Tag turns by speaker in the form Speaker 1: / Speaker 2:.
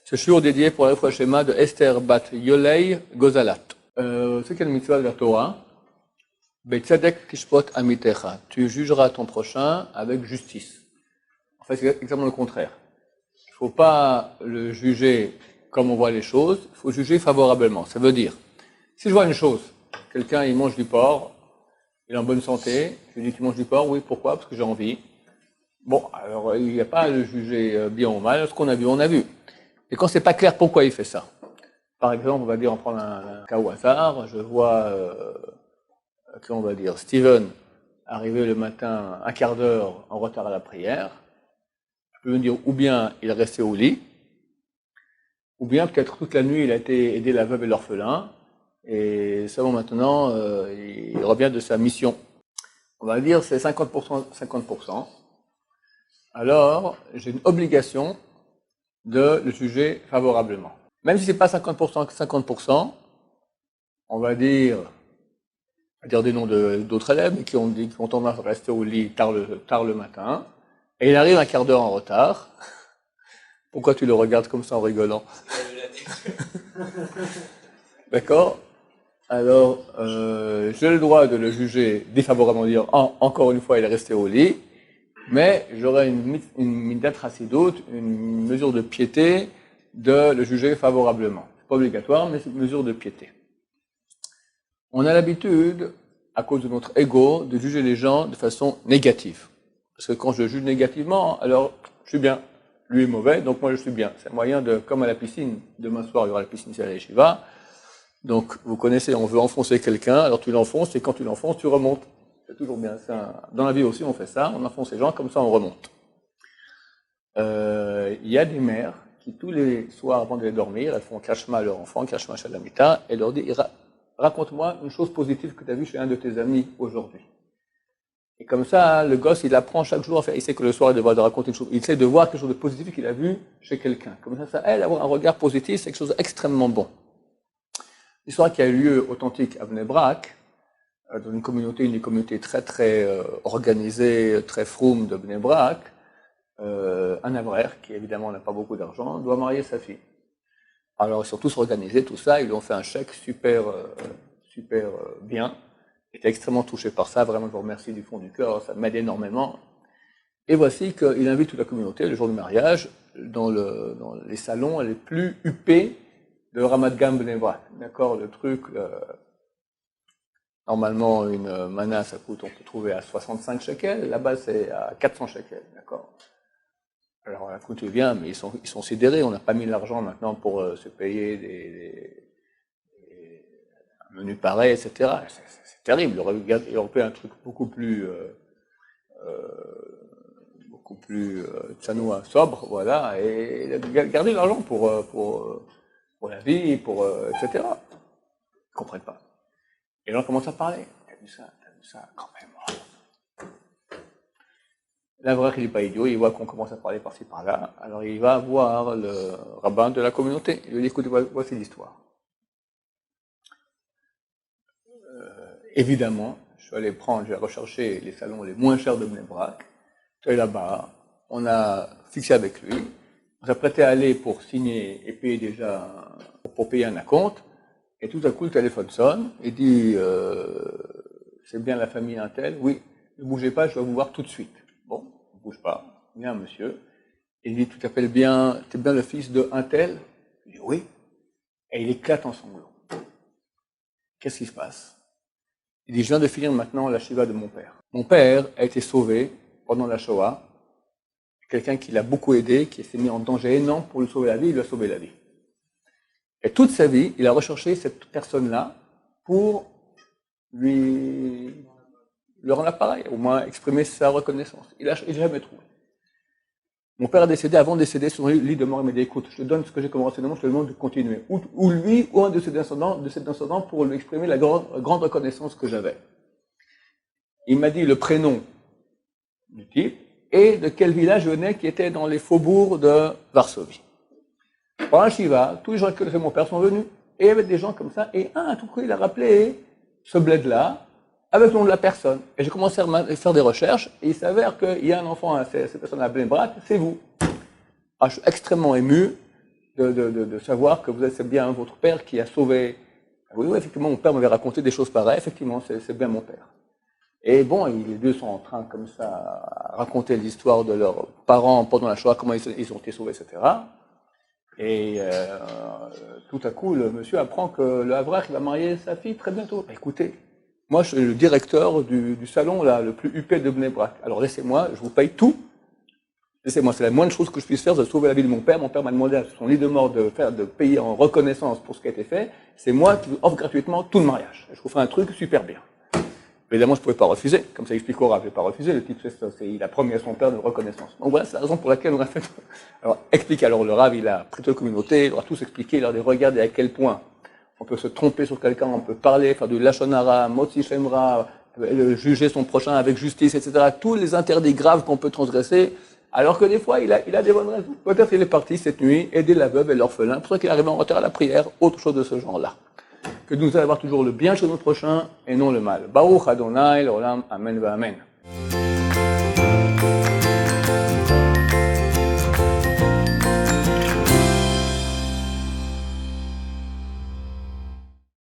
Speaker 1: Ce shiur dédié pour la Shema de Esther Bat Yolei Gozalat. C'est quelle mitzvah de la Torah? Betzedek tishpot amitecha. Tu jugeras ton prochain avec justice. En fait, c'est exactement le contraire. Il ne faut pas le juger comme on voit les choses, il faut juger favorablement. Ça veut dire, si je vois une chose, quelqu'un il mange du porc, il est en bonne santé, je lui dis tu manges du porc, oui, pourquoi? Parce que j'ai envie. Bon, alors il n'y a pas à le juger bien ou mal, ce qu'on a vu, on a vu. Et quand c'est pas clair pourquoi il fait ça. Par exemple, on va dire, on prend un cas au hasard, je vois, on va dire, Steven arriver le matin un quart d'heure en retard à la prière. Je peux me dire, ou bien il est resté au lit, ou bien peut-être toute la nuit il a été aider la veuve et l'orphelin, et seulement maintenant il revient de sa mission. On va dire c'est 50%, 50%. Alors, j'ai une obligation de le juger favorablement. Même si c'est pas 50%, 50%, on va dire des noms d'autres élèves qui ont tendance à rester au lit tard le matin, et il arrive un quart d'heure en retard. Pourquoi tu le regardes comme ça en rigolant? D'accord? Alors, j'ai le droit de le juger défavorablement, dire encore une fois il est resté au lit, mais j'aurai une midat chassidut, une mesure de piété, de le juger favorablement. C'est pas obligatoire, mais c'est une mesure de piété. On a l'habitude, à cause de notre ego, de juger les gens de façon négative. Parce que quand je juge négativement, alors je suis bien. Lui est mauvais, donc moi je suis bien. C'est un moyen de, comme à la piscine, demain soir il y aura la piscine ici à la Yeshiva. Donc vous connaissez, on veut enfoncer quelqu'un, alors tu l'enfonces, et quand tu l'enfonces, tu remontes. C'est toujours bien. Dans la vie aussi on fait ça, on enfonce les gens, comme ça on remonte. Il y a des mères qui tous les soirs avant d'aller dormir, elles font kashma à leur enfant, kashma shalamita, et leur dit raconte-moi une chose positive que tu as vue chez un de tes amis aujourd'hui. Et comme ça, le gosse, il apprend chaque jour à faire, il sait que le soir, il devra raconter une chose, il sait de voir quelque chose de positif qu'il a vu chez quelqu'un. Comme ça aide à avoir un regard positif, c'est quelque chose d'extrêmement bon. L'histoire qui a eu lieu authentique à Bnei Brak, dans une communauté très très organisée, très froum de Bnei Brak, un avraire, qui évidemment n'a pas beaucoup d'argent, doit marier sa fille. Alors ils sont tous organisés, tout ça, ils lui ont fait un chèque super bien. J'étais extrêmement touché par ça, vraiment je vous remercie du fond du cœur, ça m'aide énormément. Et voici qu'il invite toute la communauté, le jour du mariage, dans les salons les plus huppés de Ramat Gan Bnei Brak. D'accord, le truc, normalement une mana ça coûte, on peut trouver à 65 shekels, là-bas c'est à 400 shekels, d'accord. Alors la écoute vient, mais ils sont sidérés, on n'a pas mis l'argent maintenant pour se payer des menus pareils, etc. C'est terrible, il aurait pu un truc beaucoup plus tsanoua, sobre, voilà, et garder l'argent pour la vie, etc. Ils ne comprennent pas. Et là on commence à parler, t'as vu ça, quand même. L'avraire, il n'est pas idiot, il voit qu'on commence à parler par-ci par-là, alors il va voir le rabbin de la communauté. Il lui dit, écoutez, voici l'histoire. Évidemment, j'ai recherché les salons les moins chers de Bnei Brak. Je suis allé là-bas, on a fixé avec lui, on s'apprêtait à aller pour signer et payer déjà, pour payer un acompte, et tout à coup le téléphone sonne, et dit, c'est bien la famille Intel? Oui, ne bougez pas, je dois vous voir tout de suite. Bon, ne bouge pas, viens monsieur. Il dit, tu t'appelles bien, tu es bien le fils de Intel? Il dit, oui. Et il éclate en sanglots. Qu'est-ce qui se passe? Il dit, je viens de finir maintenant la shiva de mon père. Mon père a été sauvé pendant la Shoah. Quelqu'un qui l'a beaucoup aidé, qui s'est mis en danger énorme pour lui sauver la vie, il lui a sauvé la vie. Et toute sa vie, il a recherché cette personne-là pour lui rendre l'appareil, au moins exprimer sa reconnaissance. Il n'a jamais trouvé. Mon père a décédé, avant de décéder, sur le lit de mort, il m'a dit, écoute, je te donne ce que j'ai comme renseignement, je te demande de continuer. Ou lui, ou un de ses descendants, pour lui exprimer la grande reconnaissance que j'avais. Il m'a dit le prénom du type, et de quel village je venais, qui était dans les faubourgs de Varsovie. Pendant la Shiva, tous les gens qui connaissaient mon père sont venus, et il y avait des gens comme ça, et à tout coup, il a rappelé ce bled-là, avec le nom de la personne. Et j'ai commencé à faire des recherches, et il s'avère qu'il y a un enfant, cette personne à Bnei Brak, c'est vous. Ah, je suis extrêmement ému, de savoir que c'est bien votre père qui a sauvé. Oui, oui, effectivement, mon père m'avait raconté des choses pareilles. Effectivement, c'est bien mon père. Et bon, les deux sont en train, comme ça, à raconter l'histoire de leurs parents pendant la Shoah, comment ils ont été sauvés, etc. Et tout à coup, le monsieur apprend que le Havrach va marier sa fille très bientôt. Écoutez, moi, je suis le directeur du salon là, le plus huppé de Bnei Brak. Alors laissez-moi, je vous paye tout. Laissez-moi, c'est la moindre chose que je puisse faire, de sauver la vie de mon père. Mon père m'a demandé à son lit de mort de payer en reconnaissance pour ce qui a été fait. C'est moi qui vous offre gratuitement tout le mariage. Je vous ferai un truc super bien. Évidemment, je ne pouvais pas refuser. Comme ça explique au Rav, je n'ai pas refusé. Le type, il a promis à son père de reconnaissance. Donc voilà, c'est la raison pour laquelle on a fait. Alors, explique. Alors, le Rav, il a pris toute la communauté, il leur a tous expliqué, il leur a dit, regardez à quel point on peut se tromper sur quelqu'un, on peut parler, faire du Lachon Hara, Motzi Shemra, juger son prochain avec justice, etc. Tous les interdits graves qu'on peut transgresser. Alors que des fois, il a des bonnes raisons. Peut-être qu'il est parti cette nuit aider la veuve et l'orphelin, pour ça qu'il arrive en retard à la prière, autre chose de ce genre-là. Que nous allons avoir toujours le bien chez notre prochain et non le mal. Baruch Adonai, l'olam, amen, va amen.